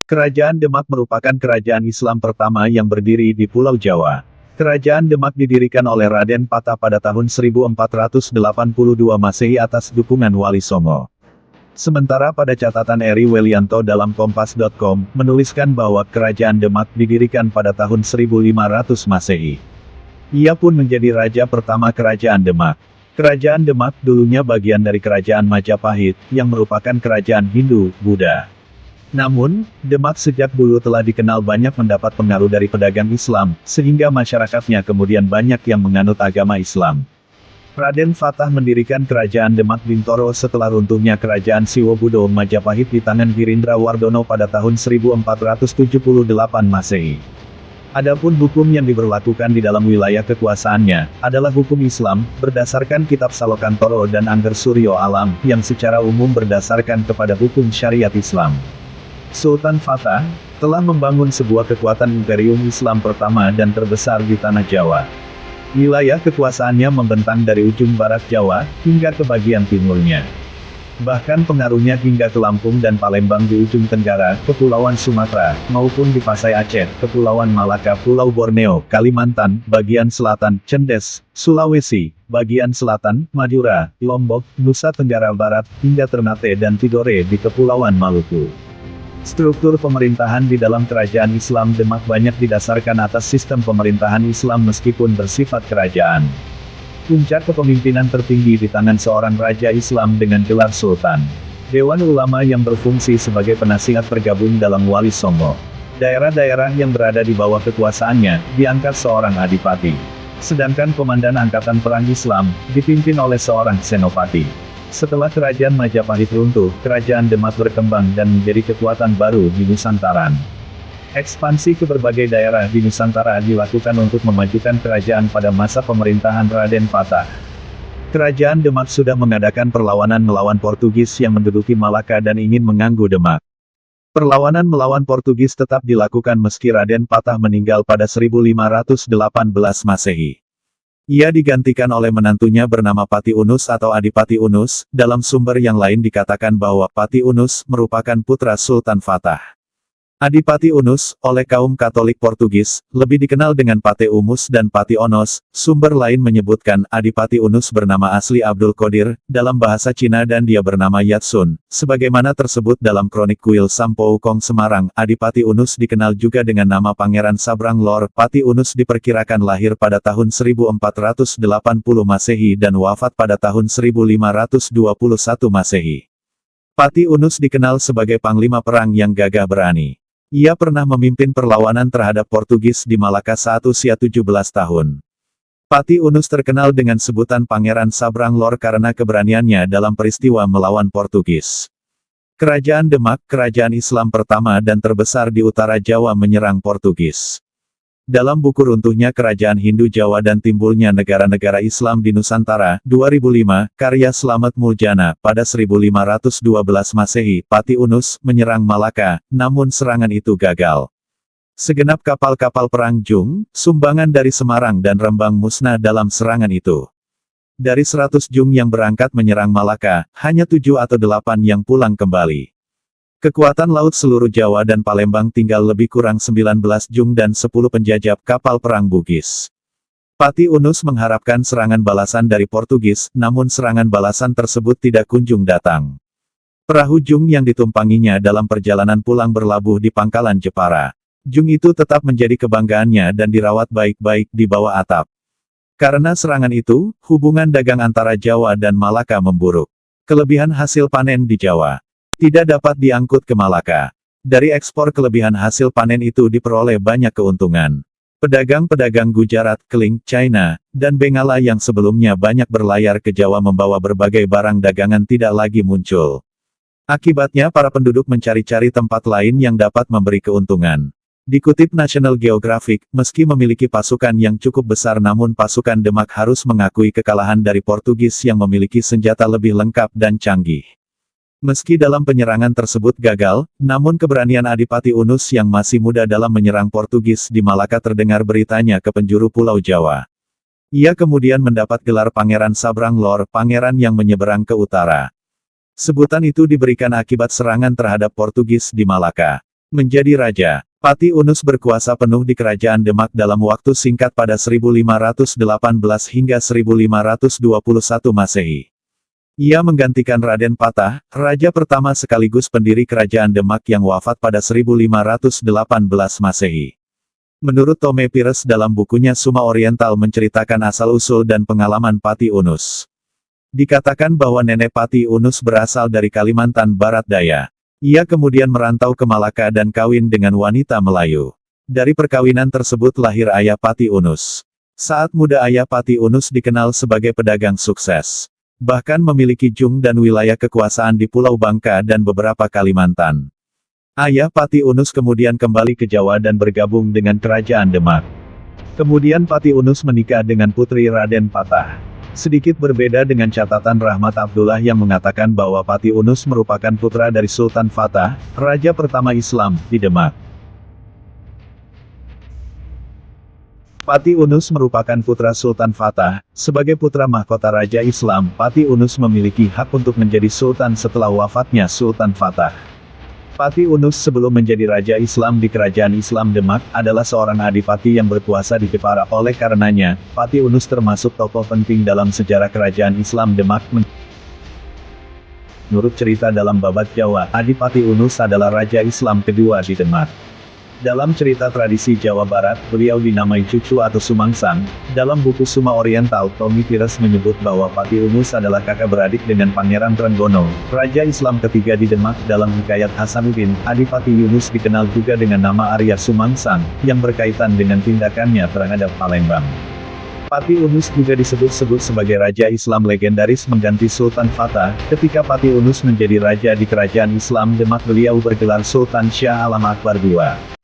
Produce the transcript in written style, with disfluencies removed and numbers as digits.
Kerajaan Demak merupakan kerajaan Islam pertama yang berdiri di Pulau Jawa. Kerajaan Demak didirikan oleh Raden Patah pada tahun 1482 Masehi atas dukungan Wali Songo. Sementara pada catatan Eri Welianto dalam Kompas.com, menuliskan bahwa Kerajaan Demak didirikan pada tahun 1500 Masehi. Ia pun menjadi raja pertama Kerajaan Demak. Kerajaan Demak dulunya bagian dari Kerajaan Majapahit, yang merupakan kerajaan Hindu, Buddha. Namun, Demak sejak dulu telah dikenal banyak mendapat pengaruh dari pedagang Islam, sehingga masyarakatnya kemudian banyak yang menganut agama Islam. Raden Fatah mendirikan Kerajaan Demak Bintoro setelah runtuhnya Kerajaan Siwobudo Majapahit di tangan Girindra Wardono pada tahun 1478 Masehi. Adapun hukum yang diberlakukan di dalam wilayah kekuasaannya, adalah hukum Islam, berdasarkan Kitab Salokantoro dan Angger Suryo Alam, yang secara umum berdasarkan kepada hukum syariat Islam. Sultan Fatah telah membangun sebuah kekuatan imperium Islam pertama dan terbesar di tanah Jawa. Wilayah kekuasaannya membentang dari ujung barat Jawa, hingga ke bagian timurnya. Bahkan pengaruhnya hingga ke Lampung dan Palembang di ujung tenggara, Kepulauan Sumatera, maupun di Pasai Aceh, Kepulauan Malaka, Pulau Borneo, Kalimantan, bagian selatan, Cendes, Sulawesi, bagian selatan, Madura, Lombok, Nusa Tenggara Barat, hingga Ternate dan Tidore di Kepulauan Maluku. Struktur pemerintahan di dalam kerajaan Islam Demak banyak didasarkan atas sistem pemerintahan Islam meskipun bersifat kerajaan. Puncak kepemimpinan tertinggi di tangan seorang raja Islam dengan gelar Sultan. Dewan Ulama yang berfungsi sebagai penasihat tergabung dalam Wali Songo. Daerah-daerah yang berada di bawah kekuasaannya, diangkat seorang adipati. Sedangkan Komandan Angkatan Perang Islam, dipimpin oleh seorang senopati. Setelah Kerajaan Majapahit runtuh, Kerajaan Demak berkembang dan menjadi kekuatan baru di Nusantaran. Ekspansi ke berbagai daerah di Nusantara dilakukan untuk memajukan kerajaan pada masa pemerintahan Raden Patah. Kerajaan Demak sudah mengadakan perlawanan melawan Portugis yang menduduki Malaka dan ingin mengganggu Demak. Perlawanan melawan Portugis tetap dilakukan meski Raden Patah meninggal pada 1518 Masehi. Ia digantikan oleh menantunya bernama Pati Unus atau Adipati Unus, dalam sumber yang lain dikatakan bahwa Pati Unus merupakan putra Sultan Fatah. Adipati Unus, oleh kaum Katolik Portugis, lebih dikenal dengan Pate Umus dan Pati Onos, sumber lain menyebutkan Adipati Unus bernama asli Abdul Qadir, dalam bahasa Cina dan dia bernama Yatsun, sebagaimana tersebut dalam kronik kuil Sampou Kong Semarang. Adipati Unus dikenal juga dengan nama Pangeran Sabrang Lor. Pati Unus diperkirakan lahir pada tahun 1480 Masehi dan wafat pada tahun 1521 Masehi. Pati Unus dikenal sebagai panglima perang yang gagah berani. Ia pernah memimpin perlawanan terhadap Portugis di Malaka saat usia 17 tahun. Pati Unus terkenal dengan sebutan Pangeran Sabrang Lor karena keberaniannya dalam peristiwa melawan Portugis. Kerajaan Demak, kerajaan Islam pertama dan terbesar di utara Jawa menyerang Portugis. Dalam buku runtuhnya Kerajaan Hindu Jawa dan timbulnya negara-negara Islam di Nusantara, 2005, karya Slamet Muljana, pada 1512 Masehi, Pati Unus menyerang Malaka, namun serangan itu gagal. Segenap kapal-kapal perang Jung, sumbangan dari Semarang dan Rembang musnah dalam serangan itu. Dari 100 Jung yang berangkat menyerang Malaka, hanya 7 atau 8 yang pulang kembali. Kekuatan laut seluruh Jawa dan Palembang tinggal lebih kurang 19 Jung dan 10 penjajah kapal perang Bugis. Pati Unus mengharapkan serangan balasan dari Portugis, namun serangan balasan tersebut tidak kunjung datang. Perahu Jung yang ditumpanginya dalam perjalanan pulang berlabuh di pangkalan Jepara. Jung itu tetap menjadi kebanggaannya dan dirawat baik-baik di bawah atap. Karena serangan itu, hubungan dagang antara Jawa dan Malaka memburuk. Kelebihan hasil panen di Jawa tidak dapat diangkut ke Malaka. Dari ekspor kelebihan hasil panen itu diperoleh banyak keuntungan. Pedagang-pedagang Gujarat, Kling, China, dan Bengala yang sebelumnya banyak berlayar ke Jawa membawa berbagai barang dagangan tidak lagi muncul. Akibatnya para penduduk mencari-cari tempat lain yang dapat memberi keuntungan. Dikutip National Geographic, meski memiliki pasukan yang cukup besar namun pasukan Demak harus mengakui kekalahan dari Portugis yang memiliki senjata lebih lengkap dan canggih. Meski dalam penyerangan tersebut gagal, namun keberanian Adipati Unus yang masih muda dalam menyerang Portugis di Malaka terdengar beritanya ke penjuru Pulau Jawa. Ia kemudian mendapat gelar Pangeran Sabrang Lor, pangeran yang menyeberang ke utara. Sebutan itu diberikan akibat serangan terhadap Portugis di Malaka. Menjadi raja, Pati Unus berkuasa penuh di kerajaan Demak dalam waktu singkat pada 1518 hingga 1521 Masehi. Ia menggantikan Raden Patah, raja pertama sekaligus pendiri kerajaan Demak yang wafat pada 1518 Masehi. Menurut Tome Pires dalam bukunya Suma Oriental menceritakan asal-usul dan pengalaman Pati Unus. Dikatakan bahwa nenek Pati Unus berasal dari Kalimantan Barat Daya. Ia kemudian merantau ke Malaka dan kawin dengan wanita Melayu. Dari perkawinan tersebut lahir ayah Pati Unus. Saat muda ayah Pati Unus dikenal sebagai pedagang sukses. Bahkan memiliki jung dan wilayah kekuasaan di Pulau Bangka dan beberapa Kalimantan. Ayah Pati Unus kemudian kembali ke Jawa dan bergabung dengan kerajaan Demak. Kemudian Pati Unus menikah dengan putri Raden Patah. Sedikit berbeda dengan catatan Rahmat Abdullah yang mengatakan bahwa Pati Unus merupakan putra dari Sultan Fatah, raja pertama Islam, di Demak. Pati Unus merupakan putra Sultan Fatah. Sebagai putra mahkota Raja Islam, Pati Unus memiliki hak untuk menjadi Sultan setelah wafatnya Sultan Fatah. Pati Unus sebelum menjadi Raja Islam di Kerajaan Islam Demak, adalah seorang adipati yang berkuasa di Jepara. Oleh karenanya, Pati Unus termasuk tokoh penting dalam sejarah Kerajaan Islam Demak. Menurut cerita dalam Babat Jawa, Adipati Unus adalah Raja Islam kedua di Demak. Dalam cerita tradisi Jawa Barat, beliau dinamai cucu atau Sumangsang. Dalam buku Suma Oriental, Tome Pires menyebut bahwa Pati Unus adalah kakak beradik dengan Pangeran Trenggono, Raja Islam ketiga di Demak. Dalam Hikayat Hasanuddin, Adipati Unus dikenal juga dengan nama Arya Sumangsang, yang berkaitan dengan tindakannya terhadap Palembang. Pati Unus juga disebut-sebut sebagai Raja Islam legendaris mengganti Sultan Fatah. Ketika Pati Unus menjadi raja di Kerajaan Islam Demak, beliau bergelar Sultan Syah Alam Akbar II.